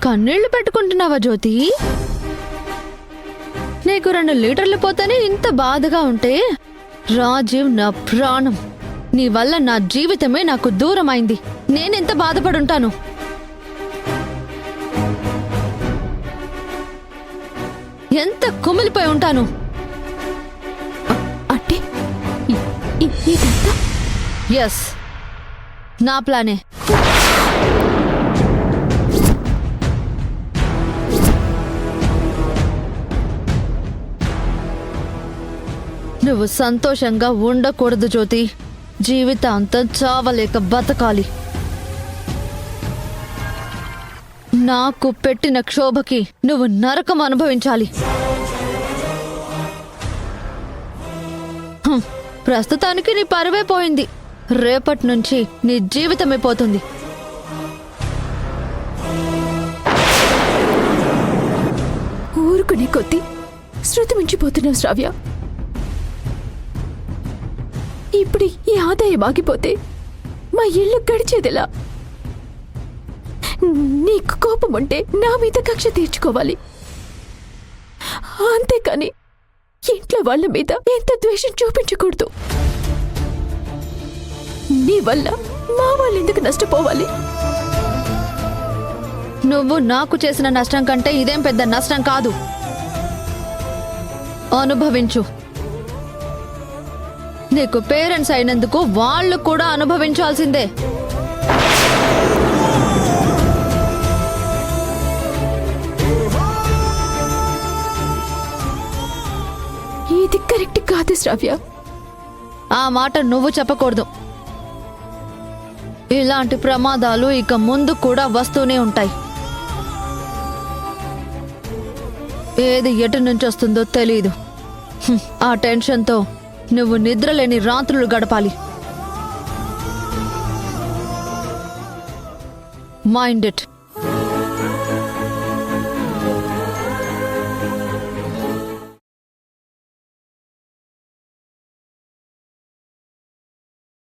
కన్నీళ్లు పెట్టుకుంటున్నావా జ్యోతి? నీకు 2 లీటర్లు పోతేనే ఇంత బాధగా ఉంటే, రాజీవ్ నా ప్రాణం. నీ వల్ల నా జీవితమే నాకు దూరమైంది. నేనెంత బాధపడుంటాను. ఎంత కుమిలిపోయి ఉంటాను. అంటే ఇదంతా ఎస్, నా ప్లానే. నువ్వు సంతోషంగా ఉండకూడదు జ్యోతి. జీవితాంతం చావలేక బతకాలి. నాకు పెట్టిన క్షోభకి నువ్వు నరకం అనుభవించాలి. ప్రస్తుతానికి నీ పరువే పోయింది. రేపటి నుంచి నీ జీవితమే పోతుంది. ఊరుకునే కొద్దీ శృతి మించిపోతున్నావు శ్రావ్య. ఇప్పుడు ఈ ఆదాయం ఆగిపోతే మా ఇల్లు గడిచేదిలా? నీకు కోపం ఉంటే నా మీద కక్ష తీర్చుకోవాలి, అంతేకాని ఇంట్లో వాళ్ళ మీద ఎంత ద్వేషం చూపించకూడదు. నీ వల్ల మా వాళ్ళు ఎందుకు నష్టపోవాలి? నువ్వు నాకు చేసిన నష్టం కంటే ఇదేం పెద్ద నష్టం కాదు. అనుభవించు. నీకు పేరెంట్స్ అయినందుకు వాళ్ళు కూడా అనుభవించాల్సిందే. ఇది కరెక్ట్ కాదు శ్రావ్య. ఆ మాట నువ్వు చెప్పకూడదు. ఇలాంటి ప్రమాదాలు ఇక ముందు కూడా వస్తూనే ఉంటాయి. ఏది ఎటు నుంచి వస్తుందో తెలీదు. ఆ టెన్షన్తో నువ్వు నిద్రలేని రాత్రులు గడపాలి. Mind it.